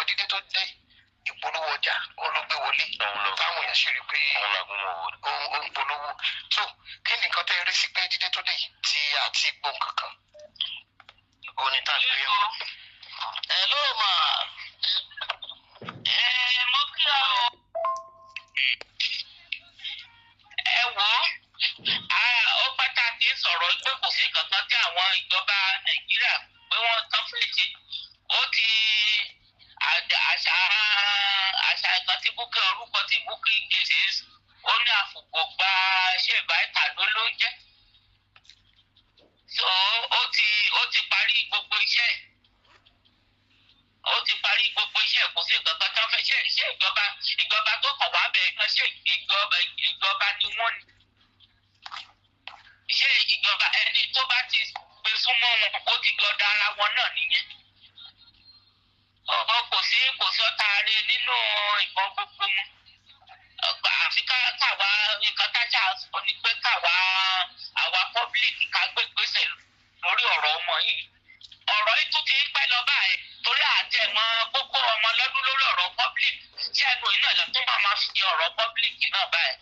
dídé tó dé ìpolówó ọjà olóògbé wọlé báwọn èèyàn ṣe rí pé ó ń polówó so kí ni nǹkan tẹ́ rí sí pé dídé tó dé tí a ti gbọ́ kankan onítàgbé o. hello ma. mo kí ọ ẹ wò ó pàtàkì sọ̀rọ̀ pé kò sí kankan tí àwọn ìjọba Nàìjíríà pé wọ́n tán fèjì ó ti àṣà ìkan tí Bukky orúkọ tí Bukky gèsè ó ní àfòkò gba ṣé ìbáìtà ló ń jẹ́ so ó ti parí gbogbo iṣẹ́ kò sí kankan tó fẹ́ ṣe ìjọba tó kàn wá bẹ̀rẹ̀ kan ṣe ìjọba ni wọ́n ní ṣé ìjọba ẹni tó bá ti gbé súnmọ́ wọn ó ti jọ dára wọn náà nìyẹn kò sí ọ̀tá rẹ nínú ìbọn gbogbo wọn àfi káwa nǹkan tájà sọ ni pé àwa public ká gbé gbèsè lórí ọ̀rọ̀ ọmọ yìí ọ̀rọ̀ yìí tún ti ń pẹ́ lọ báyìí torí àtẹ̀mọ́ gbogbo ọmọ lọ́dún lórí ọ̀rọ̀ public tí ẹnu iná ìlọ tó máa fi ọ̀rọ̀ public náà báyìí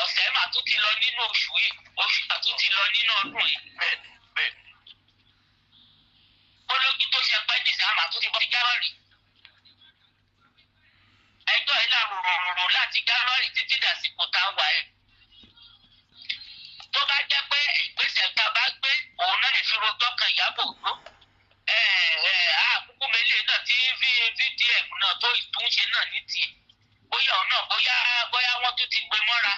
ọ̀sẹ̀ mà tún ti lọ nínú oṣù yìí oṣù mà tún ti lọ nínú ọdún yìí bẹ́ẹ̀ olójú tó ṣe pẹ́ dìsẹ́ àmà tún ti bọ́ sí January ẹjọ́ ìlà rorò láti January títí dàsìkò tá a wà ẹ́ tó bá jẹ́ pé ìgbésẹ̀ tá a bá gbé òun náà lè fi rojọ́ kan Ìyábọ̀ Òjó àkókò mélòó náà tí VDM náà tó ìtúnṣe náà ní tiẹ̀ bóyá ọ̀nà bóyá wọ́n tún ti gbé mọ́ra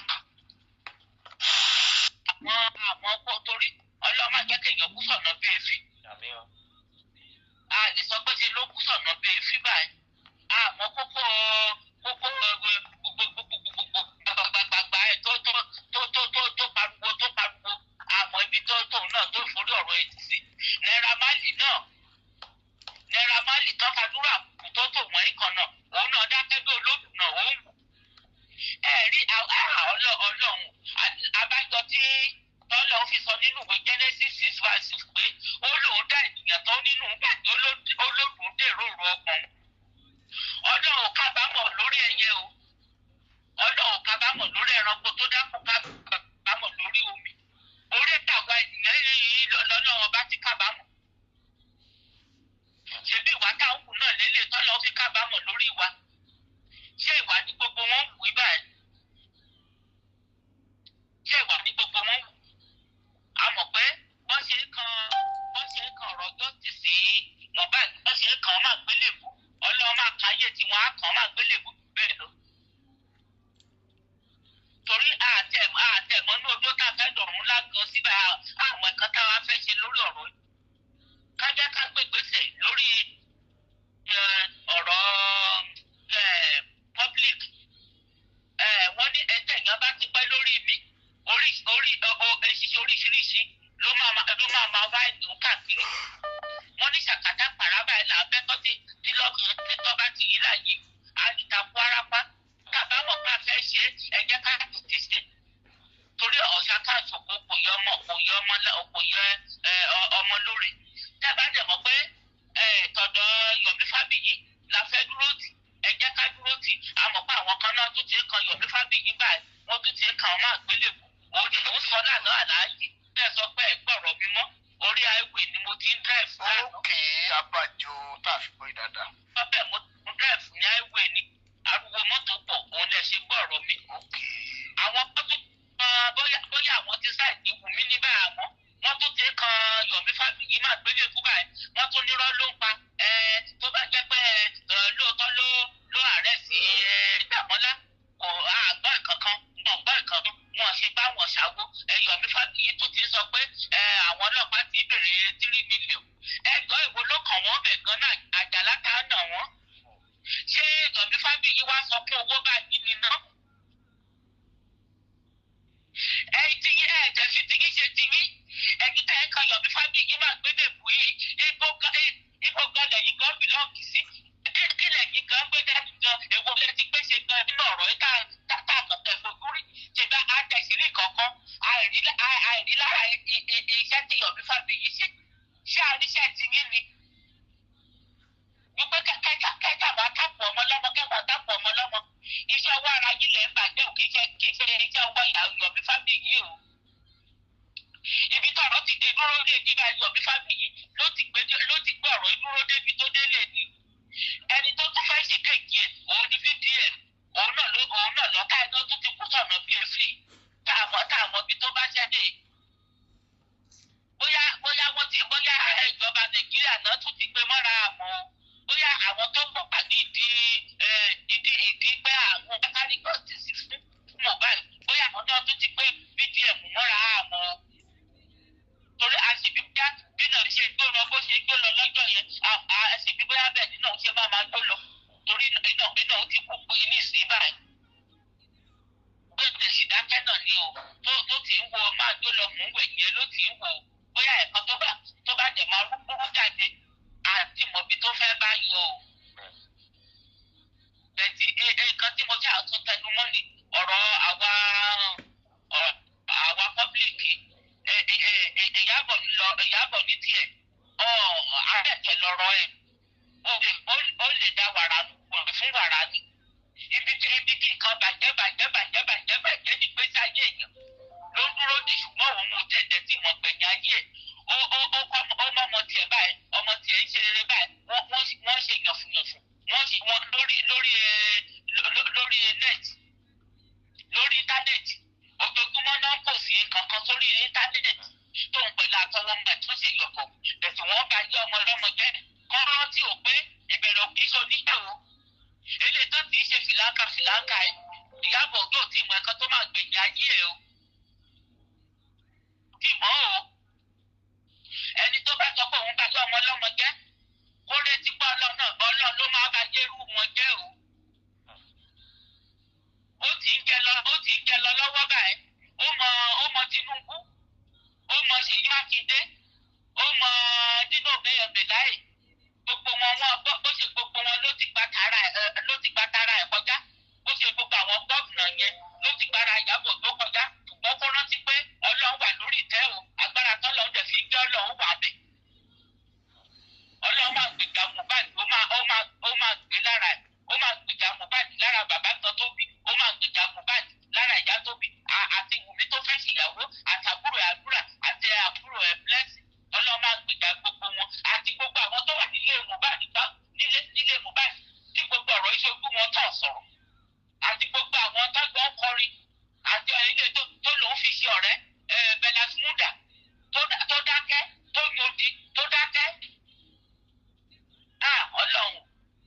àwọn ọkọ̀ torí ọlọ́mọ akẹ́kẹ̀ẹ́ kú sọ̀nà bí efi a lè sọ pé ṣe ló kú sọ̀nà bí efi báyìí àmọ́ kókó gbàgbàgbà ẹ̀ tó pariwo àmọ́ ibi tó náà tó forí ọ̀rọ̀ ètò sí Naira Marley tó fàdúrà kù tó wọ́n kan náà òun náà dákẹ́ bí olóògùn náà ó wù rí ọlọ́run abájọ tí tọ́lọ́ fi sọ nínú ìwé Genesis 6:6 pé ó lóun dá ènìyàn tó nínú gbàgbé olóògùn dèrò ọgbọ̀n ọlọ́run kábàámọ̀ lórí ẹyẹ o ọlọ́run kábàámọ̀ lórí ẹranko tó dákú kábàámọ̀ lórí omi orí ìtàwá ènìyàn yìí lọ́lọ́run bá ti kábàámọ̀ ṣebí ìwà táwọn kù náà lélẹ̀ tọ́lọ́ fi kábàámọ̀ lórí wa ṣé ìwà ní gbogbo wọn wù í báyìí ṣé ìwà ní gbogbo wọn wù á mọ̀ pé wọ́n ṣe ń kan ọ̀rọ̀ justice Mohbad wọ́n ṣe ń kan ọmọ àgbélébù ọlọ́run máa káyé tí wọ́n á kàn ọmọ àgbélébù bẹ́ẹ̀ lọ. torí àtẹ̀mọ́ ní ojú tá a fẹ́ dọ̀rùn lágọ̀ọ́ síbẹ̀ àwọn ẹ̀ka táwa fẹ́ ṣe lórí ọ̀rọ̀ yìí kájá ká gbégbèsè lórí ọ̀rọ̀ public wọ́n ní ẹ̀jẹ̀ èèyàn bá ti pẹ́ lórí mi oríṣiríṣi ló máa wá ẹ̀dùn káàkiri wọ́n ní ṣàkátà pàrábà ẹ̀ làbẹ́ tí lọ́ọ̀kì tó bá ti yí láàyè àdìtàkù arápá kábàámọ̀ ká fẹ́ ṣe ẹ̀jẹ̀ ká ti ṣe torí ọ̀sán káàtó kò yọ ọmọ lórí dábàá dẹ̀ mọ̀ pé tọ̀dọ̀ Yomi Fabiyi la fẹ́ dúró tì ẹ̀jẹ̀ ká dúró tì àmọ́ pé àwọn kan náà tún ti kan Yomi Fabiyi báyìí wọ́n tún ti kan ọmọ àgbélébù òun sọ lánàá àlàyé tẹ́ sọ pé ẹ̀gbọ́rọ̀ mi mọ́ orí highway ni mo ti ń drive lánàá. ókè abájọ tá a fi pé dáadáa. ọbẹ̀ mo drive ní highway ni ariwo mọ́tò pọ̀ òun lè ṣe gbọ́rọ̀ mi. àwọn mọ́tò bóyá àwọn ti sáìdì wù mí ní báyà mọ́ wọ́n tún ti kan Yomi Fabiyi máa gbélé fún báyìí wọ́n tún nírọ́ ló ń pa tó bá jẹ́ pé lóòótọ́ ló àárẹ̀ sí Dàmọ́lá kò àgbọ̀ ìkankan wọn ṣe bá wọn ṣàwó Yomi Fabiyi tó ti sọ pé àwọn ọlọ́pàá ti béèrè 3 million ẹ̀gbọ́n ìwo ló kàn wọ́n bẹ̀ gan náà Àjàlá tá a nà wọ́n ṣé Yomi Fabiyi wá sọ pé owó bá yín ni náà ti yín ẹ̀jẹ̀ fi ti yín ṣe ti yín ẹ̀yin tẹ̀ ń kan Yomi Fabiyi máa gbé dèbò yìí ibo gan lẹ́yìn gan bìlọ́ọ̀kì sí kílẹ̀ Nàìjíríà náà tún ti gbé mọ́ra àmọ́ bóyá àwọn tó pọ̀ pa ní ìdí pé àwọn kárí justice fún Mohbad bóyá àwọn náà tún ti gbé BDM mọ́ra àmọ́ torí àṣìbí bóyá bí náà ṣe gbó lọ bó ṣe gbó lọ lọ́jọ́ yẹn àṣìbí bóyá bẹ́ẹ̀ nínú ṣe máa gbó lọ torí iná ó ti kú pé ní ìsìn báyìí gbẹ̀dẹ̀ sì dákẹ́ náà ni o tó ti ń wo máa gbó lọ mú wẹ̀ yẹn ló ti ń wo bóyá ẹ̀kan tó bá jẹ̀ máa rúkúrú jáde àti mọ̀bí tó fẹ́ bá yọ o. Bẹ̀tì nǹkan tí mo jẹ́ àtún tẹnu mọ́ ni ọ̀rọ̀ àwa pọ́blíkì Ìyábọ̀ ní tiẹ̀ àbẹ̀tẹ̀ lọ́rọ̀ ẹ̀ ó lè dá wàrà fún wàrà ni ibi kí nǹkan bàjẹ́ ní gbèsè ayé èèyàn ló ń dúró de ṣùgbọ́n òun ò tẹ̀tẹ̀ tí mo gbẹ̀yìn ayé ẹ̀ ó ọmọ tiẹ̀ báyìí ọmọ tiẹ̀ ń ṣe rere báyìí wọ́n ṣe yànfùyànfù wọ́n lórí net lórí íńtánẹ́ẹ̀tì ojoojúmọ́ náà kò sí kankan sórí íńtánẹ́ẹ̀tì tó ń pẹ̀lú àtọwọ́ mọ̀ tó ṣe yọ̀kọ̀ ẹ̀sìn wọn bá yé ọmọ ọlọ́mọ jẹ́ kọ́rọ́ tí ò pé ìbẹ̀rẹ̀ òkìṣọ́ níyàwó eléyìí tó ti ṣe fìlànkà ẹ̀ Ìyábọ̀ Òjó tí ìmọ̀ ẹ̀kan tó máa gbẹ̀yìn ayé ẹ̀ o tí mọ́ o ẹni tó bá sọ pé òun bá yé ọmọ ọlọ́mọ jẹ́ kó retí pé Ọlọ́run ló máa bá yé irú wọn jẹ́ o ó ti ń jẹ lọ lọ́wọ́ báyìí ó mọ Tinubu ó mọ Ṣèyí Mákindé ó mọ Dino Melaye gbogbo wọn bó ṣe gbogbo wọn ló ti gba tara ẹ̀ kọjá bó ṣe gbogbo àwọn gómìnà yẹn ló ti gbára Ìyábọ̀ tó kọjá ṣùgbọ́n kó rántí pé Ọlọ́run wà lórí ìtẹ́ o agbára tọ́lọ́run dẹ̀ fi ń jẹ́ Ọlọ́run wà bẹ̀ Ọlọ́run máa gbèjà Mohbad ó máa gbé lára ẹ̀ ó máa gbèjà Mohbad lára bàbá kan tó bí ó máa gbèjà Mohbad lára ìyá tó bí àti Wùmí tó fẹ́ ṣèyàwó àtàbúrò ẹ̀ àdúrà àti àbúrò ẹ̀ blessing Ọlọ́run máa gbèjà gbogbo wọn àti gbogbo àwọn tó wà nílé Mohbad nílé Mohbad tí gbogbo ọ̀rọ̀ ìṣojú wọn tàn sọ̀rọ̀ àti gbogbo àwọn tágbọ́n kọrin àti ilé tó lòún fi ṣe ọ̀rẹ́ Bella Smuda tó dákẹ́ tó yòdì tó dákẹ́ Ọlọ́run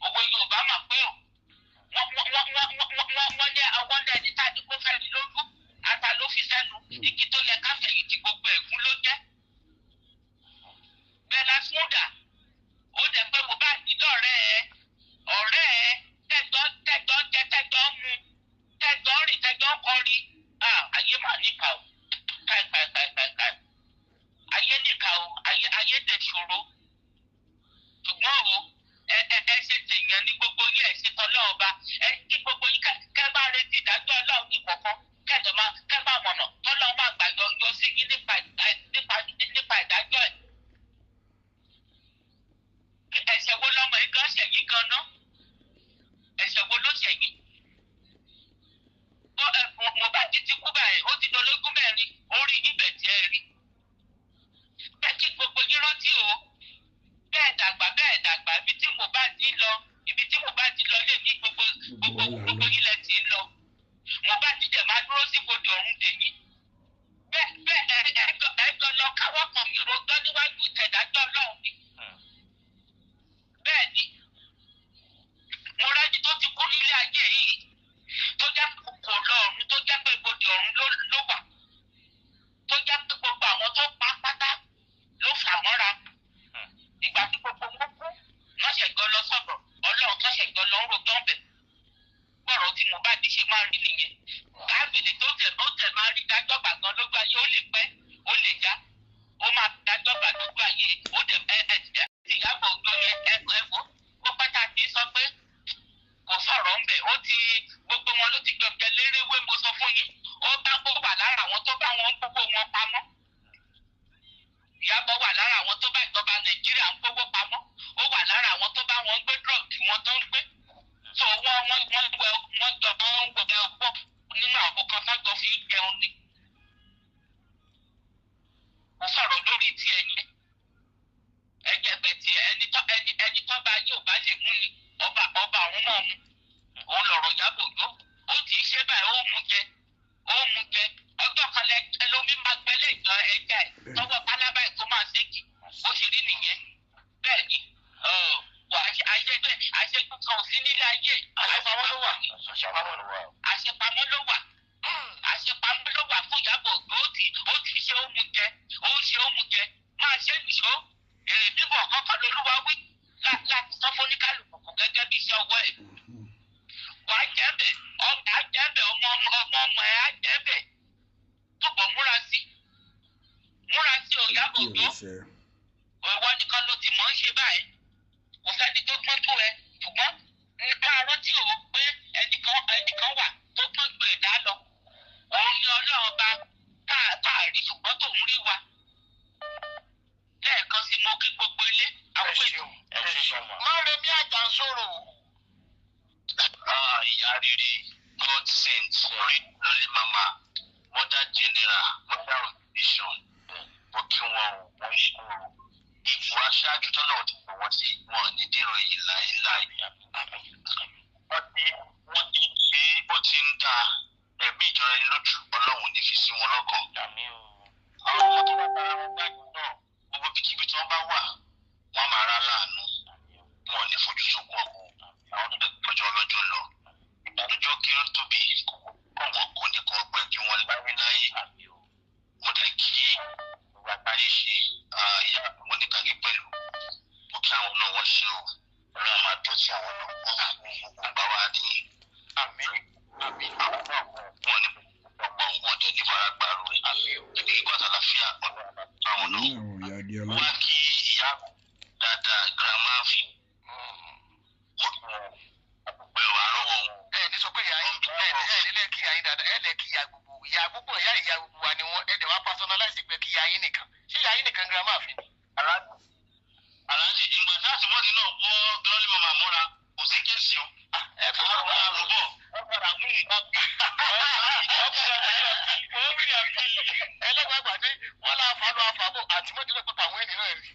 òwe Yorùbá mà pé o wọ́n ní àwọn ẹni tá a ní kó fẹ́ ní lójú ata ló fi sẹ́nu igi tó yẹ ká fẹ̀yìntì gbogbo ẹ̀gún ló jẹ́ Bella Smuda ó dẹ̀ pé Mohbad lọ́rẹ́ ẹ tẹ̀gbọ́n jẹ tẹ̀gbọ́n mu tẹ̀gbọ́n rìn tẹ̀gbọ́n kọrin ayé mà níkà o káì ayé níkà o ayé dẹ̀ ṣòro ṣùgbọ́n o ẹ ṣe tèèyàn ní gbogbo yìí ẹ ṣe tọ́lọ́ ọba ẹ kí gbogbo yìí kẹ́ bá retí ìdájọ́ Ọlọ́run ní kọ̀ọ̀kan kẹ́ bá mọ̀nà tọ́lọ́ máa gbà yọ sí yín nípa ìdájọ́ ẹ̀. Ẹ̀ṣẹ̀ wo lọmọ yìí gan ṣẹ̀yìn gan ná ẹ̀ṣẹ̀ wo ló ṣẹ̀yìn. Mohbad ti kú báyìí ó ti dológún mẹ́rin orí ibẹ̀ tí ẹ rí. Ẹ kí gbogbo yín rántí o bẹ́ẹ̀ dàgbà ibi tí Mohbad lọ lé ní gbogbo ilẹ̀ tí ń lọ Mohbad jẹ̀ máa dúró sí gbòdì ọ̀run dèyí bẹ́ẹ̀ ẹ̀gbọ́n lọ káwọ́ kan mi rògbọ́ níwájú ìtẹ̀dájọ́ Ọlọ́run ni bẹ́ẹ̀ ni mo rẹ́ni tó ti kú nílé ayé yìí tó jẹ́ kò lọ ọ̀run tó jẹ́ pé gbòdì ọ̀run ló wà tó jẹ́ pé gbogbo àwọn tó pa pátá ló fà mọ́ra ìgbà tí gbogbo wọn kú wọ́n ṣẹ̀gbọ́n lọ sọ̀rọ̀ Ọlọ́run tó ṣẹ̀gbọ́n lọ ń rojọ́ ń bẹ̀ gbọ́rọ̀ tí Mohbad ṣe máa rí nìyẹn káàbìlì tó tẹ̀ máa rí dájọ́ gbàgbọ́n lójú ayé ó lè pẹ́ ó lè já ó máa dájọ́ gbà lójú ayé ó dẹ̀ Ìyábọ̀ Òjó yẹn ẹ̀wọ̀ ó pẹ́ta ti sọ pé kò sọ̀rọ̀ ń bẹ̀ ó ti gbogbo wọn ló ti jọjẹ léréwé mo sọ fún yín ó bá kó wà lára àwọn tó bá wọn gbogbo wọn pamọ́ Ìyábọ̀ wà lára àwọn tó bá ìjọba Nàìjíríà ń gbówó pamọ́ ó wà lára àwọn tó bá wọn gbé drọ́ọ̀gì wọn tó ń gbé so wọ́n jọ ń gbọ̀dọ̀ ọ̀pọ̀ nínú àpò kan sájọ fi ń jẹun ni mo sọ̀rọ̀ lórí ti ẹ̀yẹ ẹ̀jẹ̀ bẹ̀tì ẹni tó bá yóò bá lè mú ni ọba àwọn náà mú òun lọ̀rọ̀ Ìyábọ̀ Òjó ó ti ṣe báyìí ó mú jẹ ọjọ́ kan ẹlòmí máa gbẹ́lẹ̀ ìjọ ẹja ẹ̀ tọwọ́ pálábá ẹ̀ tó máa ṣéèkì ó ṣe rí nìyẹn bẹ́ẹ̀ ni àṣepamọ́ kan ò sí nílé ayé. àṣepamọ́ ló wà. àṣepamọ́ ló wà. àṣepamọ́ ló wà fún Ìyábọ̀ Òjó. ó ti ṣe ó mu jẹ máa ṣe nìṣó èrè bíbọ̀ kọ́kọ́ lolúwa wí láti sọ fún oníkálukú gẹ́gẹ́ bí iṣẹ́ ọwọ́ ẹ̀. wàá jẹ́bẹ̀ ọmọ á jẹ́bẹ̀ ọmọ ẹ̀ á jẹ́bẹ̀ túbọ̀ múra sí Ìyábọ̀ Òjó. ìwọ nìkan ló ti mọ̀ ń ṣe báyìí kò sẹ́ni tó gbọ́n tó ẹ ṣùgbọ́n nípa rántí o pé ẹnìkan wà tó gbọ́n ju ẹ̀dá lọ. òun ni Ọlọ́run bá káàrí ṣùgbọ́n tòun rí wa. lẹ́ẹ̀kan sí mo kí gbogbo ilé àwọn èèyàn. Mọ́remí Àjànsórò. ìyá rere God sent rí lọ́lẹ́ mama mother general mother of nation mo kí wọn ò wọ́n ṣe o ìfọ aṣáájú tọ́nà ti pọ̀ wọ́n sí wọn ní dèrò yìí láéláé. wọ́n ti ṣe ó ti ń da ẹ̀mí ìjọra ẹni lójú Ọlọ́run ní fi sí wọn lọ́kàn. àwọn ọmọ tó bá bára wọn gbàgbọ́ náà gbogbo bíkíbi tí wọ́n bá wà wọ́n máa rá láàánú wọn ní fojú sunkún ọkọ àwọn tó tọ́jú ọlọ́jọ́ lọ ìbànújẹ́ kí ó tóbi kọ́ wọn kò ní kan gbẹ́ kí wọ́n láyé láyé. mo dẹ̀ kí ìwà táyé ṣe ìyá àwọn oníkàgé pẹ̀lú mo kí àwọn náà wọ́n ṣe o ọ̀rẹ́ àwọn àdó tí àwọn náà wọ́n gbogbo bá wà ní àmì àwọn náà wọ́n ní wọn dẹ̀ ní faragbárò rẹ̀ ìdí ìgbà àtàlàfíà àwọn náà wọ́n á kí ìyá dáadáa girama fi ọ̀pọ̀ ẹ̀wà rọ́wọ́ wọn. ní sọ pé ìyá yín nílẹ̀ kí ìyá yín dáadáa lẹ̀ kí ìyá gbogbo ìyá gbogbo wa ni wọ́n wá personalize pé kí ìyá yín nìkan ṣé ìyá yín nìkan girama fi ni. aláàjì ìgbà táàtì mọ́ni náà wọ́ lọ́lẹ́ mọ́mọ́ àmúra kò sí kéèsì o. ẹ kọ́ ọ̀rọ̀ àrùbọ̀ ọ̀padà mú ìgbà ẹlẹ́gbàgbàdé wọ́n lá fàánù àfàbọ̀ àti mọ́tìlẹ́ pẹ̀pẹ̀ àwọn ènìyàn rí.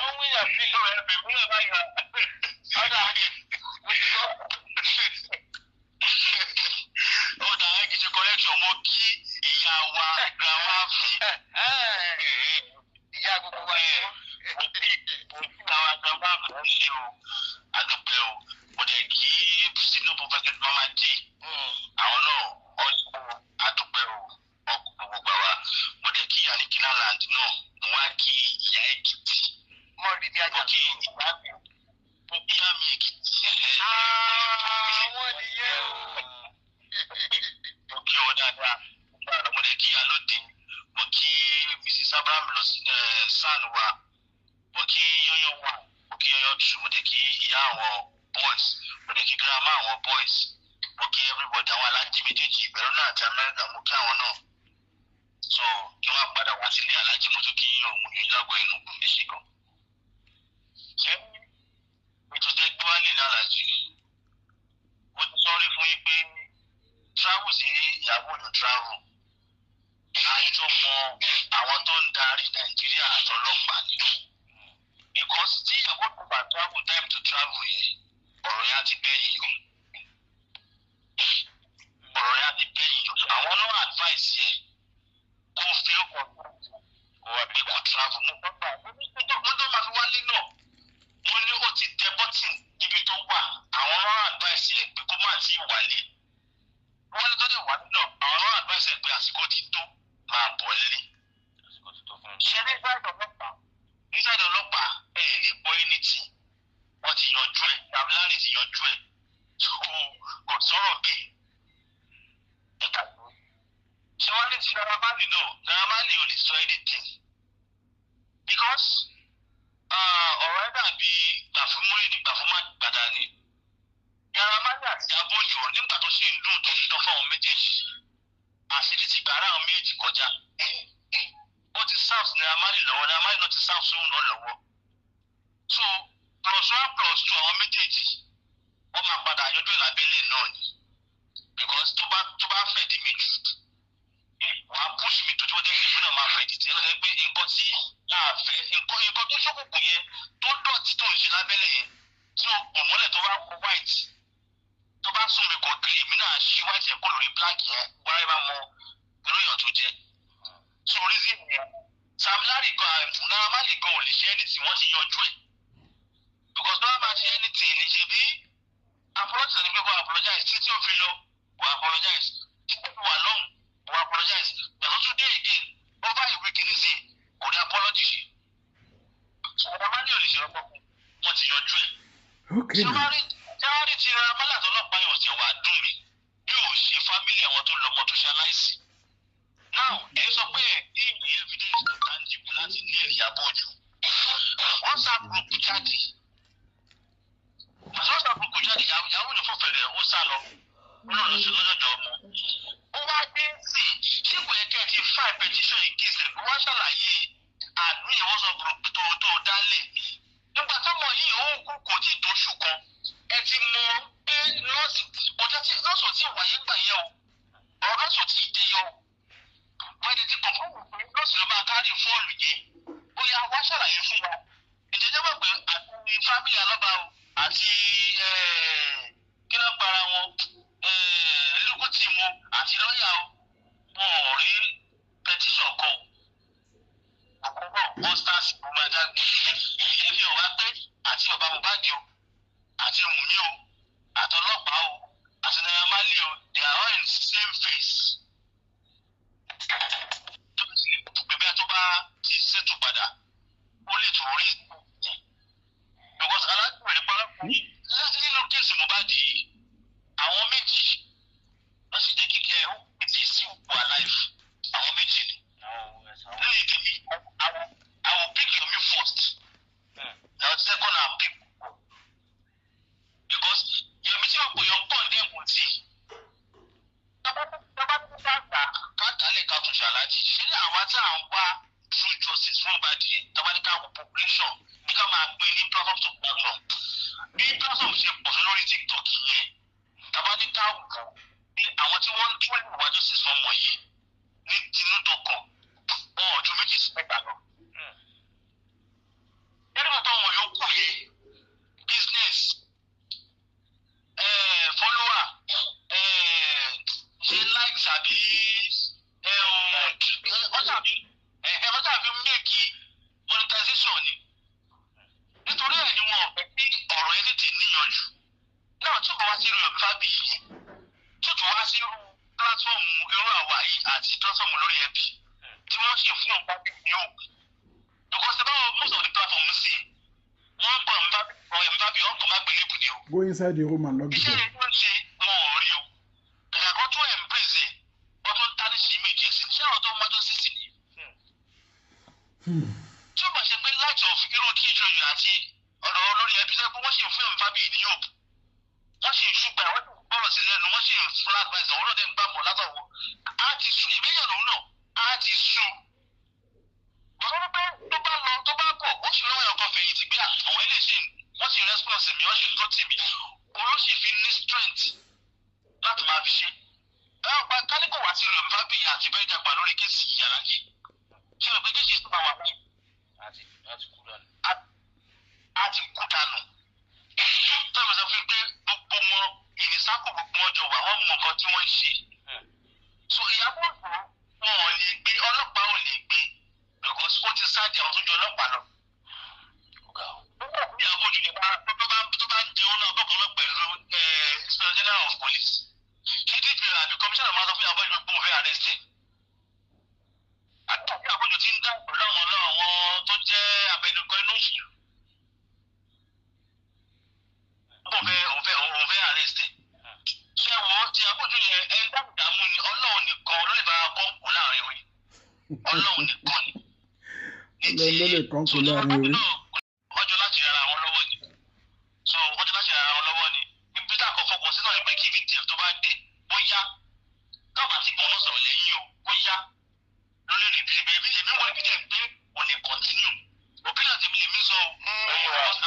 wọ́n wí àfihàn ẹ̀bẹ̀ múlẹ̀ báyìí ọ̀dà ọ̀dà ẹ̀kìtì correction mo kí ìyá wa grandma fi. ìyá gbogbo wa mo kí àwọn grandma fi ṣe o adúpẹ́ o mo dẹ̀ kí sínú prophet mama d àwọn náà ọ̀ṣun adúpẹ́ o ọkùnrin gbogbo wa mo dẹ̀ kí ìyá ní kinaland náà mo wá kí ìyá Èkìtì Mọ́remí Àjànsórò. mo kí ìyá mi Èkìtì. àwọn nìyẹn o. mo kí ọ dáadáa mo dẹ̀ kí ìyá lóde mo kí Mrs. Abraham lọ sí sàn wa mo kí yọyọ wà mo kí yọyọ tù mo dẹ̀ kí ìyá àwọn boys mo dẹ̀ kí grandma àwọn boys mo kí everybody àwọn alájí méjèèjì ìbẹ̀rù náà àti Amẹ́ríkà mo kí àwọn náà so kí wọ́n padà wá sílé alájí mo tún kí ọmọ yẹn lọ́gbọ̀n inú ẹ̀ṣẹ̀ kan. ṣé ètò tẹ́ gbé wálé lálájí mo ti sọ́rí fún yín pé travel sí ìyàwó òyò travel àìjọ mọ àwọn tó ń darí Nàìjíríà àtọlọ́pàá ni because tí ìyàwó tó bá travel time to travel yẹn ọ̀rọ̀ yẹn á ti bẹ́yìn yọ àwọn náà advice yẹ kó fi ọkọ̀ kó wá bí kò travel mo gbọ́dọ̀ mo tó máa fi wálé náà mo ní ó ti tẹ bọ́tìn níbi tó wà àwọn náà advice yẹ pé kó má ti wálé wọ́n ní tó dé wálé náà àwọn náà advice yẹ pé àsìkò ti tó máa bọ̀ lé ṣe ní inside ọlọ́pàá ẹ̀ lè gbọ́ anything wọ́n ti yanjú ẹ̀ Abdullahi ti yanjú ẹ̀ kò sọ̀rọ̀ bẹ́ẹ̀ ẹ̀ka ṣé wọ́n ní ti Naira Marley náà Naira Marley ò lè sọ anything because ọ̀rọ̀ ẹ̀ dàbí gbàfúmúrí ní gbàfúmàgbàdà ni Naira Marley àti Abójò nígbà tó ṣì ń dùn tó ń dán fáwọn méjèèjì àṣírí ti gbàrà àwọn méjì kọjá ó ti south Naira Marley lọ́wọ́ Naira Marley náà ti south sóhun náà lọ́wọ́ so +1+2 àwọn méjèèjì wọ́n máa padà yọjú ìlàbẹ́lẹ̀ náà ni because tó bá fẹ́ di mi jù wàá push mi tó tí wọ́n jẹ́ kí ìfúnná máa fẹ́ dìtì ẹ̀ pé nǹkan tí àfẹ́ nǹkan tó ṣókùnkùn yẹn tó dọ̀tí tó ń ṣe lábẹ́lẹ̀ yẹn tí ó pọ̀ mọ́lẹ̀ tó bá kó white tó bá sún mi kàn kiri èmi náà ṣí white yẹn kó lórí black yẹn wáyé bá mọ irú èèyàn tó jẹ́ so reason yẹn Sam Larry gan Naira Marley gan ò lè ṣe anything wọ́n ti yanjú ẹ̀ because tó bá máa ṣe anything ní ṣe bí apologize ní pé kó apologize títí ó fi lọ kó apologize títí ó fi wà lọ́hùn kó apologize yàtọ̀ tún dé again over a week nísìnyí kò ní apology ṣe Naira Marley ò lè ṣe ọkọ̀ wọ́n ti yanjú ẹ̀. Jáwárí ti ra mọ́lá àtọ́lọ́pàá yóò ṣe wàá dùn mí yóò ṣe fámílì àwọn tó lọ́mọ tó ṣe aláìsí. Now ẹ sọ pé ní evidence tó tangible láti ní Ìyábọ̀ Òjó WhatsApp group jáde WhatsApp group jáde Ìyábọ̀ Òjó fún fẹ̀rẹ̀ ó sá lọ olóòlùsọ lọ́jọ́jọ́ ọmọ. Ó wá dé sí ṣé kò yẹ kẹ́ ẹ ti file petition ìkísẹ̀ kó wá ṣàlàyé admin WhatsApp group tó dálẹ̀. Nígbà táwọn yìí ó kú kò tí ì tó oṣù kan ẹ ti mọ pé nọ́ọ̀sì ọjọ́ tí nọ́ọ̀sì ò tí ì wáyé gbà yẹn o ọ̀rọ̀ nọ́ọ̀sì ò tí ì dé yọ o. Wọ́n ti kọ̀ọ̀kan wò pé nọ́ọ̀sì ló máa kárí fóònù yẹn bóyá wá ṣàlàyé fún wa. Ìjẹ́jẹ́ mọ̀ pé àti fámìlì alọ́ba o àti kí ló ń para wọn lókùn tì mú àti lọ́ọ̀yà o wọn ò rí pẹtíṣọ̀ kọ o. Àkọ́kọ́ wọ́n stars ló máa dágbé ìyẹn fi hàn wá pé àti bàbá Mohbad o àti Wùmí o àtọlọ́pàá o àti Naira Marley o they are all in the same face. Tó bá sì lè pè bí a tó bá ti ṣètò padà ó lè tó rí ìyẹn. Because aláàbò rẹ̀ parapọ̀ nínú kéèsì Mohbad yìí àwọn méjì wọ́n sì jẹ́ kíkẹ́ ó pèsè sí òkú alive àwọn méjì ni. Lórí ìdílé I will pick Yomi first. Now second I'll pick because Yomi tí wọ́n pè yọ pọ̀ ní ẹ̀mú tí. Tọ́ba tó bá gbà ká dálẹ̀ ká tún ṣàlàyé. Ṣé ní àwa tí à ń wá true justice fún Mohbad yẹn tọ́ba ní ká wọ population ní ká máa pín ní platform to platform. Bí platform ṣe pọ̀ sí lórí TikTok yẹn tọ́ba ní ká wò ní àwọn tí wọ́n ń tún ìwà justice fún ọmọ yìí ní tinúdọ̀kọ̀ ọ̀ọ́dún méjì sí mẹ́ta lọ. Nígbà táwọn yòókù yẹ business follower ṣe likes àbí ọjà fi make monetization ni nítorí ẹ̀ ni wọn fẹ́ kí ọ̀rọ̀ yẹn tètè níyànjú náà tí kò wá sí irú Yomi Fabiyi yẹn tí kò wá sí irú platform irú àwa yìí àti platform lórí ẹbí tí wọ́n ṣe fún ọ̀pá ní òkú. Because about most of the platforms see one come back or Mbappe on come back believe you. Go inside the room and log it. Iṣẹ́ ìwọ́n ṣe wọn ò rí o. Kàkà kan tó embrace ẹ̀ wọ́n tó ń tání sí méjì sí ṣé àwọn tó ń májọ́ sí sí ni. Tí ó bá ṣe pé light of irú kí ìjòyè àti ọ̀rọ̀ olórí ẹbí sẹ́kù wọ́n sì ń fún Mbappe ní hope. Wọ́n sì ń ṣùgbọ́n wọ́n sì ń bọ̀rọ̀ sí lẹ́nu wọ́n sì ń fún advice ọ̀wọ́n náà dé ń gbà mọ́ látọ̀wọ́. Á ti sùn ìgbéyàwó lòun náà á ti sùn. Ọ̀rọ̀ pé tó bá lọ tó bá bọ̀ ó sì lọ́wọ́ ẹ̀kọ́ fẹ̀yìntì gbé àwọn eléyìí wọ́n sì response mi wọ́n sì tó tì mí olóṣì fi ní strength láti máa fi ṣe. Báwo pa kálíkò wá sí Yomi Fabiyi àti bẹ́ẹ̀ dàgbà lórí kéèsì yàrá yìí ṣé o pé kéèsì tó bá wà báyìí àti kú dànù. Tọ́lá sọ fún pé gbogbo wọn ìrìnsákò gbogbo wọn jọ wà wọ́n mọ nǹkan tí wọ́n ń ṣe. So Ìyábọ̀ Òjó wọn ò lè gbé ọlọ́pàá ò lè gbé because ó ti sáàdì àwọn tó jọ ọlọ́pàá lọ. Ìyábọ̀ Òjó tó bá ń jẹun náà bọ́kàn náà pẹ̀lú Inspector General of Police. Ṣé DP àbí Commissioner máa sọ fún Ìyábọ̀ Òjó pé òun fẹ́ arrest ẹ̀? Àti Ìyábọ̀ Òjó ti ń dáhùn pẹ̀lú àwọn tó jẹ́ abẹnugan inú òṣèlú. Òun fẹ́ arrest ẹ̀. Ṣé wo ti Ìyábọ̀ Òjó yẹn ẹ dáàmú ni Ọlọ́run nìkan ló lè bá kọ́ńkù láàrin orí. Ọlọ́run nìkan ni. Ló lè kọ́ńkù láàrin orí. Ọjọ́ láti ra àwọn lọ́wọ́ ni. So ọjọ́ láti ra àwọn lọ́wọ́ ni. Ibi tá a kọ fọkàn sínú ẹgbẹ́ kí VTF tó bá dé bóyá káàbà tí kò ń sọ̀rọ̀ lẹ́yìn o bóyá ló lè rí bí èmi wọ́n ibi tẹ̀ pé kò lè continue. Opinion ti lè mí sọ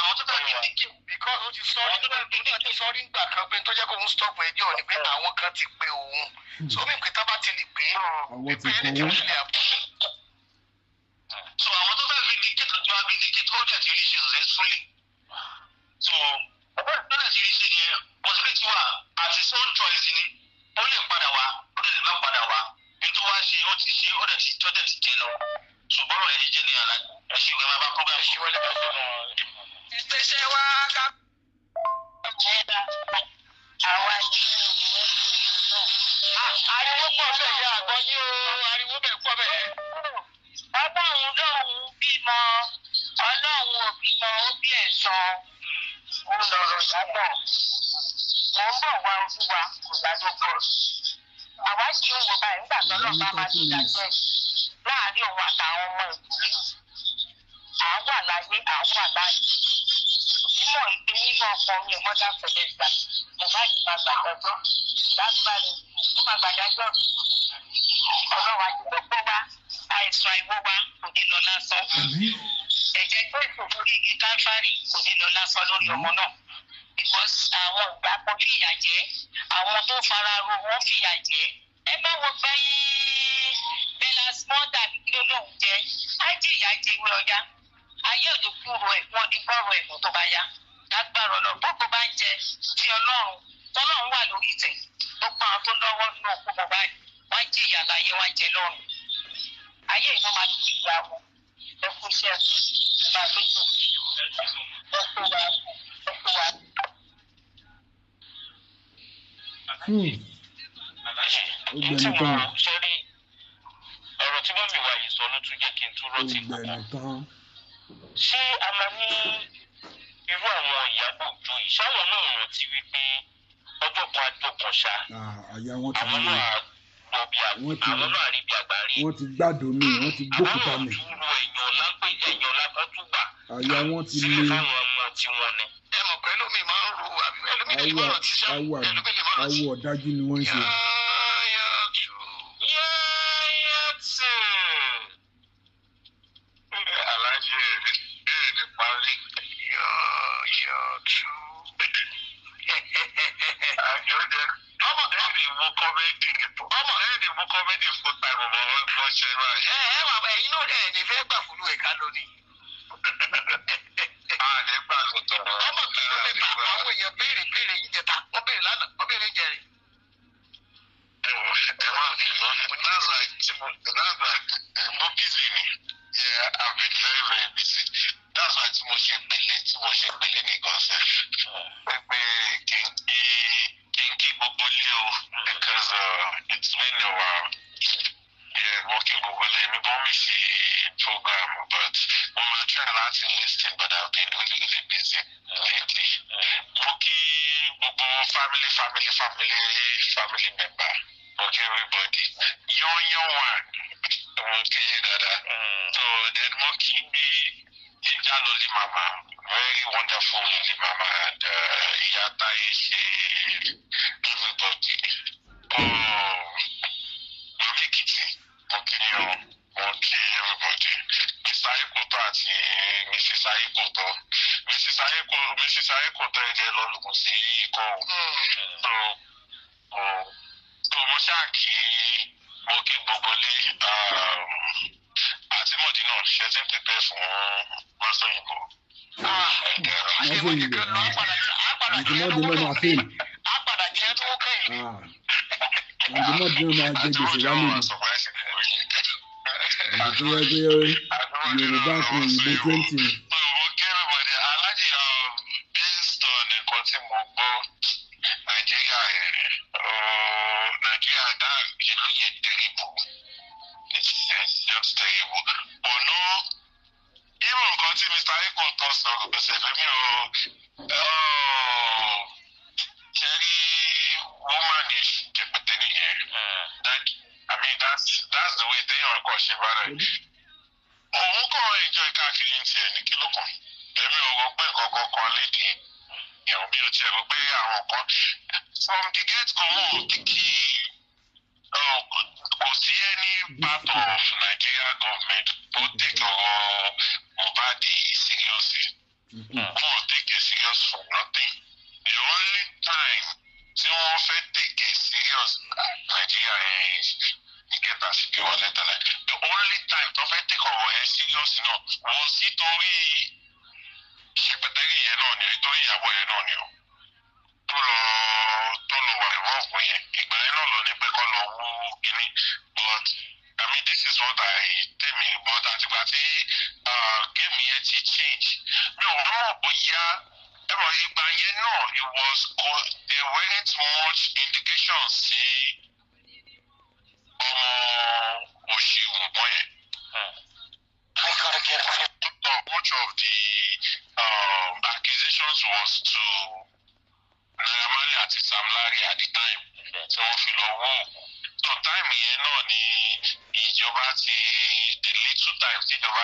àwọn tó bá yẹ kí because ó ti sọ nígbà kan pé tó jẹ́ kó ń stop ẹjọ́ ni pé àwọn kan ti pe òun so mi pé tá bá ti lè pé ẹni tí ó ṣe àpò. So àwọn tó fẹ́ vindicate ló ti wá vindicate ó dẹ̀ ti rí ṣe successfully. So ọ̀pọ̀ ìpínlẹ̀ ti rí ṣe yẹn possibility wà àti sole choice ni ó lè padà wá ó lè má padà wá. Ètò wá ṣe ó ti ṣe ó dẹ̀ ti jẹ́ lọ. ṣùgbọ́n ẹ̀yin jẹ́ ní àlá ẹ̀ṣin ìwé máa bá program ṣe wọlé bá sọ̀rọ̀. ìgbésẹ̀ wa ká. àwa ni ariwo pọ̀ bẹ́ẹ̀ yá àgbọ̀ yín o ariwo bẹ́ẹ̀ pọ̀ bẹ́ẹ̀. ọlọ́run lóhun bímọ ọlọ́run ò bímọ ó bí ẹ̀san ó lọ̀rọ̀ yàgbọ̀ mò ń bọ̀ wá olúwa kò ládógún àwa sì ń wò báyìí nígbà tó lọ́ọ́ bá máa ti dàgbẹ́ láàárín òun àtàwọn ọmọ ìdílé àwọn àlàyé àwọn àlàyé mímọ̀ ìpè nínú ọkọ mi ò mọ́dá pẹ̀lẹ́ ìgbà mo bá ti máa gbàdájọ́ lágbàdo ó máa gbàdájọ́ ọlọ́run àti gbogbo wa àìsàn àìwó wa kò ní lọ lásán ẹ̀jẹ̀ tó ìṣòro orí igi káfárì kò ní lọ lásán lórí ọmọ náà because àwọn ìgbà kan fìyà jẹ àwọn tó fara ro wọn fìyà jẹ ẹ bá wo gbẹ́yìn belas mọ́tà kí ló lóun jẹ á jìyà jẹ ìwé ọ̀yá ayé òde kúrò ẹ̀ wọ́n ní gbọ́rọ̀ ẹ̀ tó bá yá lágbára ọ̀nà gbogbo bá ń jẹ tí ọlọ́run tọ́lọ́run wà lórí ìtẹ̀ gbogbo àwọn tó lọ́wọ́ nínú òkú mobile wọ́n jìyà láyé wọ́n jẹ lọ́run ayé ìwọ́n máa ti gbà wọn ẹ kú iṣẹ́ máa gbé tó ẹ kú wa ẹ kú wa. Ọ̀gbẹ́ni tán. sọ́rí ọ̀rọ̀ tí wọ́n mi wá yìí sọ ló tún jẹ́ kí n tún rántí Ọ̀gbẹ́ni tán. ṣé a máa ní irú àwọn ìyàbò òjò yìí ṣáwọn náà rántí wípé ọjọ́ kan àjọ kan ṣá Àyà wọn ti àwọn lè. náà lọ bí àwọn náà rí bí àgbárí Wọ́n ti gbádùn mi, wọ́n ti gbókùtà mi. àwọn náà dúró ẹ̀yàn lápá tún gbà Àyà wọn ti sílẹ̀ lè. fáwọn ọmọ tiwọn ni. ẹ mọ̀ pé ẹlòmíì máa ń ro ẹlòmíì lè má rántí sá ẹlòmíì lè má rántí. Awọ ọ̀dájú ni wọ́n ń ṣe. alájẹ ẹ lè parí yọ̀ọ̀tù. àjọjẹ ọmọ ẹ lè wo kọ́mẹ́dì fún táìmù bọ́ wọ́n ṣe báyìí. ẹ wà ẹ̀yin náà ẹ̀ ní fẹ́ gbà fún ẹ̀ka lónìí. nígbà tó tọrọ. ọmọ mi ló lè bá àwọn èèyàn béèrè yìí jẹta wọ́n béèrè lánàá wọ́n béèrè jẹrin. ẹ wá that's why mo busy ni. Yeah, I've been very very busy. That's why tí mo ṣe pèlè nìkan sẹ́. pé kí n kí gbogbo lé o because it's been a while. Yeah, mo kí gbogbo lé mi bọ́ mi sí program but mo máa try láti listen but I've been really really busy lately. Mo kí gbogbo family member. Okay, everybody. Young one. Okay, dada. So then Moki Linda Loli Mama, very wonderful Loli Mama, and Yata Ishe, everybody. Mami Kitty, okay, everybody. Mr. Aikoto àti Mrs. Aikoto. Mrs. Aikoto ẹ̀jẹ̀ lọ́lùkùn sí ikọ̀. So mo ṣáà kí mo kí gbogbo lé àti mọ̀dí náà ṣe ti ń pèpè fún Masọ̀yìnbó. Masọ̀yìnbó àǹtí mọ́dí náà máa fèèlì. Àpàdà jẹ́ tó kẹ́yìn. Àǹtí mọ́dí náà máa jẹ gbèsè wálé ni. Àǹtí tó yẹ pé Yorùbá fún òyìnbó 20 ni. Mo kí everybody alájì based on nǹkan tí mo gbọ́ Nàìjíríà náà ìlú yẹn terrible. It's just terrible. Ọ̀nà irú nǹkan tí Mr. Aikoto sọ gbèsè fẹ́mi kẹ́rí woman ní jẹ̀pẹ̀tẹ̀ nìyẹn. I mean that's the way téèyàn ọkọ̀ ṣe bá rẹ̀. Òun kọ́ enjoy káàkiri ní tiẹ̀ ní kíló kan. Èmi ò rò pé nǹkan kan lédi ìyàwó mi ò tiẹ̀ rò pé àwọn kan from the get go wọ́n kìkì kò sí any part of Nigeria government tó take ọ̀rọ̀ Mohbad seriously. Wọ́n take it serious for nothing. The only time tí wọ́n fẹ́ take it serious Nigeria ìkẹta sí bí wọ́n lẹ́tẹ̀lẹ̀. The only time tó fẹ́ take ọ̀rọ̀ yẹn serious náà wọ́n sí torí ṣèpẹ̀tẹ́rì yẹn náà ni torí ìyàwó yẹn náà ni o. tó lọ wà ìwọ́ọ̀fù yẹn ìgbà yẹn náà lọ ní pé kọ́ lọ wú kínní but I mean this is what I tell me but àti mọ̀ bóyá ẹ̀rọ ìgbà yẹn náà there weren't much indications sí ọmọ òṣìwọ̀n wọ́n yẹn. Much of the accusations was to Naira Marley àti Sam Larry at the time tí wọ́n fi lọ wò. So time yẹn náà ni ìjọba ti the little time tí ìjọba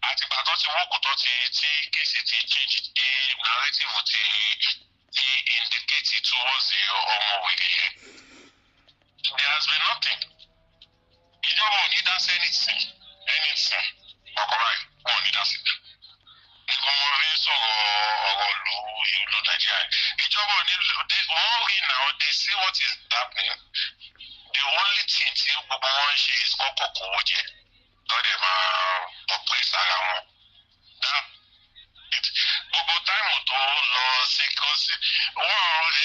àtìgbà tó ti wọ́kù tó ti tí kéèsì ti change the narrative ti indicate towards the ọmọ wèrè yẹn. There has been nothing. Ìjọba ò ní dá sí anything ọkọ̀ báyìí wọn ò ní dá sí. Nǹkan wọn rí sọ̀rọ̀ ọ̀rọ̀ ìlú Nàìjíríà. Ìjọba ò ní wọ́n rí now they see what is happening. The only thing tí gbogbo wọn ṣe is kọ́kọ́ kówó jẹ lọ́dẹ̀ máa oppress ara wọn. Gbogbo táìmù tó lọ sí kọ́sí wọ́n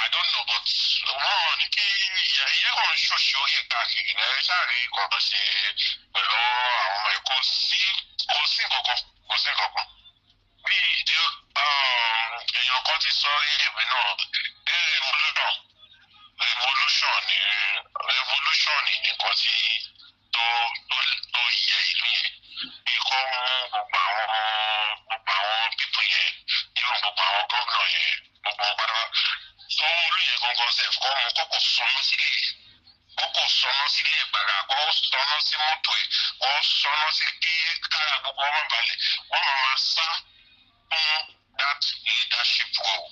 I don't know but wọ́n ní kí ìyẹ́ kàn ń ṣòṣì orí ẹ̀ka kiri náà ṣáàrí kọ́kọ́ ṣe pẹ̀lú àwọn ọmọ ẹ̀ kò sí nǹkankan. Bí èèyàn kan ti sọ rí ìwé náà revolution ni nǹkan tí tó yẹ ìlú yẹn bí kò mú gbogbo àwọn pípù yẹn irun gbogbo àwọn gómìnà yẹn gbogbo padà Sanwó-Olú yẹn gangan sef kọ́ mú kọ́kọ́ sọnà sílé ìgbàgbà kọ́ sọnà sí mọ́tò ẹ̀ kọ́ sọnà sí kí kára gbogbo ọmọ balẹ̀ wọ́n máa sá fún that leadership role.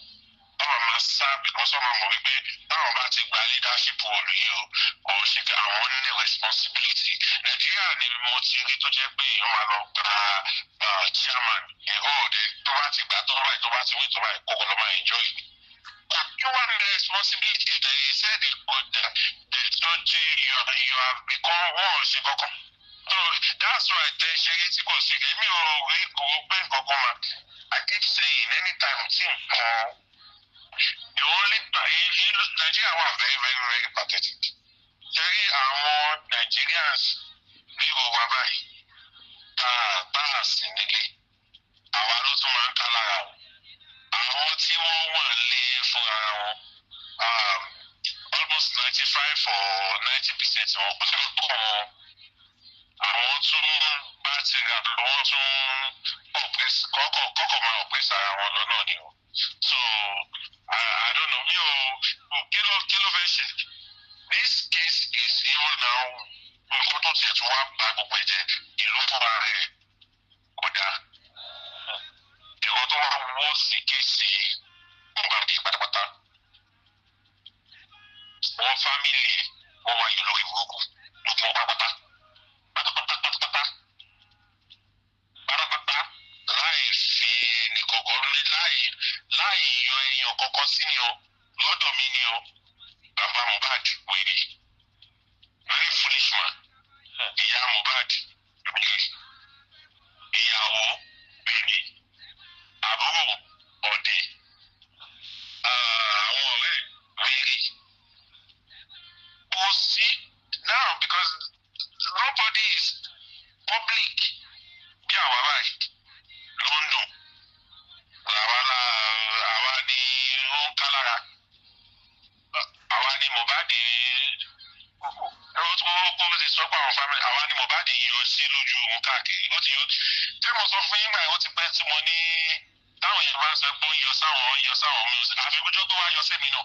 Máa sá because wọ́n máa mọ̀ wípé táwọn bá ti gba leadership role yìí o kò ṣe kí àwọn ní responsibility. Nàìjíríà ni mo ti rí tó jẹ́ pé èèyàn máa lọ gba chairman ìhóòdè tó bá ti gbà tó báyìí tó bá ti wí tó báyìí kókò ló máa enjoy. You want the responsibility that he said it could you have become one ṣe kankan. So that's why tẹ ṣe rí tí kò sí èmi ò rí kò gbé nǹkan kan mà. I keep saying anytime tí nǹkan the only Nigeria were very very very pathetic. Jerry àwọn Nigerians bí wọ́n báyìí bá a sì nílé àwa ló tún máa ń ká lára o. Àwọn tí wọ́n wà lé fún ara wọn almost 95 or 90% wọn kò sí ọkọ wọn. Àwọn tún bá ti rà wọ́n tún kọ́kọ́ máa oppress ara wọn lọ́nà ni o. So I don't know. Kilo fẹ́. This case is even now. Nǹkan tó tiẹ̀ tún wá bá gbogbo ẹ̀jẹ̀ ìlú fúnra rẹ̀ kò dáa. Ẹ̀rọ tó wá wọ́ sí kéèsì nǹkan bíi pátápátá. Wọ́n fámìlì ẹ̀ wọ́n wáyé lórí ìwúrọ̀kù lókun pátápátá. Pátápátá láì fi ẹnìkọ̀ọ̀kan láì yọ èèyàn kọ̀ọ̀kan sí ni o lọ́dọ̀ mi ni o bàbá Mohbad wèrè very foolish man ìyá Mohbad wèrè ìyàwó wèrè àbúrò ọ̀dẹ̀ àwọn ọ̀rẹ́ wèrè kò sí now because nobody is public bí àwa báyìí London àwa ni ó ń ká lára àwa ni Mohbad kó ti sọ pé àwọn family àwa ni Mohbad yọ sí lójú òun káàkiri ó ti yọ tí mo sọ fún yín gbà ó ti pẹ́ tí mo ní táwọn yẹn bá ń sọ pé ó ń yọ sáwọn mi àfikúnjọ́ tó wá yọ sí mi náà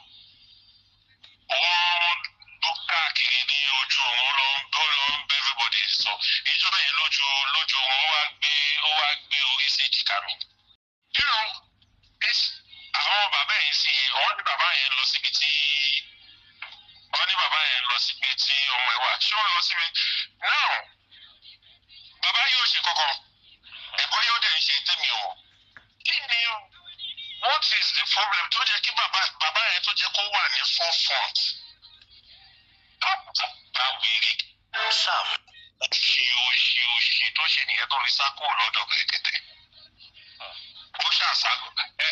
òun ló káàkiri ní ojú òun ló ń bẹ́ everybody sọ ìjọba yẹn lójú òun ó wá gbé orí sí ìjìká mi. Àwọn bàbá yẹn sì wọ́n ní bàbá yẹn lọ síbi tí ọmọ ẹ̀ wà ṣé wọ́n lọ síbi now bàbá yóò ṣe kankan ẹ̀kọ́ yóò dẹ̀ ń ṣe tẹ́mi o kí ni what is the problem tó jẹ́ kí bàbá yẹn tó jẹ́ kó wà ní forefront báwìrì Sam òṣì tó ṣe nìyẹn tó rí sákò lọ́dọ̀ kẹ̀kẹ́tẹ̀. Ó ṣàṣàgò ẹ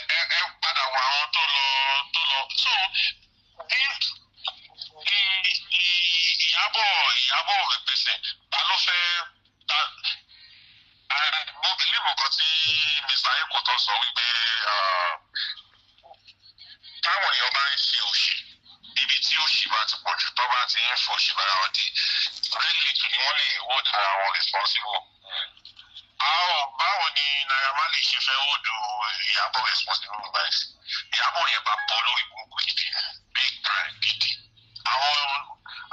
padà wọ àwọn tó lọ so ìyàbọ̀ rẹpẹsẹ̀ ta ló fẹ́ mo believe nǹkan tí Mr. kò tó sọ wípé táwọn èèyàn bá ń ṣe òṣì ibi tí òṣì bá ti pọ̀ jù tó bá ti ń fòṣì bára wọn di really ni wọ́n lè hold ara wọn responsible. Báwo ni Naira Marley ṣe fẹ́ hold Ìyábọ̀ responsible nígbà yẹn? Ìyábọ̀ yẹn bá bọ́ lórí burúkú gidi big time gidi. Àwọn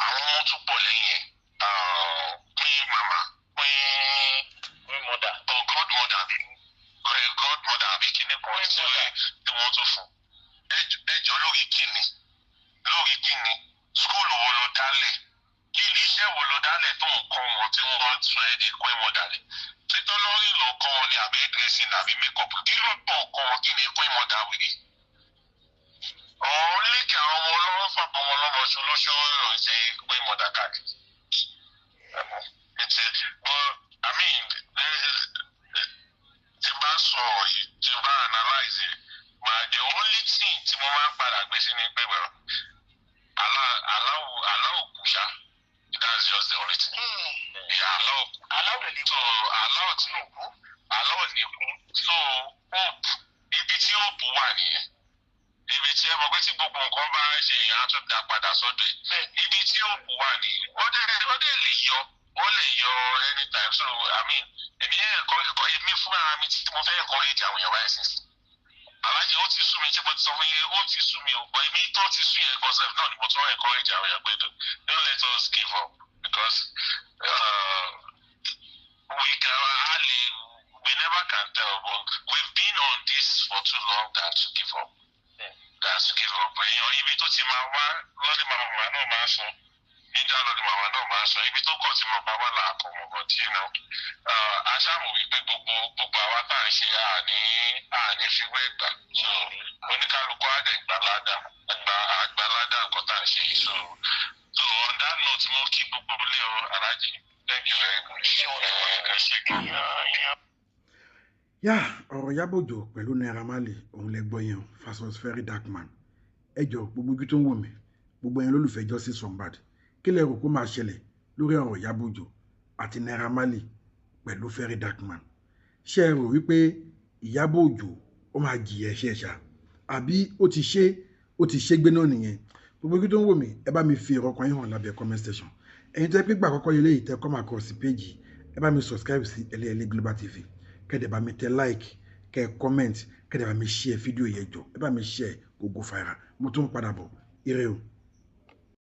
ọmọ tún pọ̀ lẹ́yìn ẹ̀ pín màmá pín mother godmother àbí kíní kan tí wọ́n tún fún. Ẹjọ́ lórí kíni skúlù wo ló dálẹ̀ kí ni iṣẹ́ wo ló dálẹ̀ tó ń kọ́ wọn tí wọ́n sọ ẹ́ di pé wọ́n dálẹ̀ títọ́ lórí lọ kọ́ wọn ní àbí dressing àbí makeup kí ló tọ̀ kọ́ wọn kí ni pé wọ́n dá wèrè. ọ̀hún lékè àwọn ọmọ ọlọ́wọ́ fún àwọn ọmọ ọlọ́wọ́ ṣolóṣòro ṣe pé wọ́n dá káàkiri. Tí bá sọ yìí tí bá analyze it the only thing tí mo máa ń padà gbé sí ni pé well aláwọ̀ kùsà that's just the only thing. aláwọ̀ ní kú aláwọ̀ ní kú so hope ibi tí hope wà nìyẹn ibi tí ẹ mọ̀ pé tí gbogbo nǹkan bá ń ṣe èèyàn á tún dá padà sọ́dọ̀ ẹ̀ ibi tí hope wà nìyẹn ó lè yọ anytime so èmi fúnra mi tí mo fẹ́ encourage àwọn èèyàn báyìí sísè. Aláàjì ó ti sú mi tí mo ti sọ fún yín ó ti sú mi ò gbọ́ èmi tó ti sú yẹn concept náà ni mo tún encourage àwọn èèyàn pé don't let us give up because we never can tell but we've been on this for too long than to give up. Èèyàn ibi tó ti máa wá lọ́dún màmá náà máa sọ níjà lọ́dún màmá náà máa sọ ibi tó kàn tí mo bá wà láàkọ́ mọ̀ bọ̀ tí náà aṣáàmù wípé gbogbo àwa tá à ń ṣe àní fi wé gbà so oníkálukú àgbàládà nǹkan tá à ń ṣe yìí so on that note mo kí gbogbo ilé o aláàjì thank you very much ẹ ṣe gan-an. yá ọ̀rọ̀ Ìyábọ̀ Òjó pẹ̀lú Naira Marley òun lẹ gbọ́ yẹn versus Very Dark Man ẹ jọ gbogbo ibi tó ń wò mí gbogbo yẹn lólùfẹ́ Justice Mohbad kí lẹ rò kó máa ṣẹlẹ̀ lórí ọ̀rọ̀ Ìyábọ̀ Òjó àti Naira Marley pẹ̀lú Very Dark Man ṣé ẹ rò wípé Ìyábọ̀ Òjó ó máa jìyà ẹ̀ṣẹ̀ ṣá àbí ó ti ṣe gbé náà nìyẹn gbogbo ibi tó ń wò mí ẹ bá mi fi èrò ọkàn yín hàn lábẹ́ comment section ẹ̀yin tẹ́ pé gbà àkọ́kọ́ yẹlé yìí tẹ́ come across page ẹ bá mi subscribe sí Ẹlẹ́yẹlé Global TV kẹ́dẹ̀ bá mi tẹ like kẹ́ comment kẹ́dẹ̀ bá mi share fídíò yẹn jọ ẹ bá mi share gbogbo fàìrà mo tún padà bọ̀ ire o.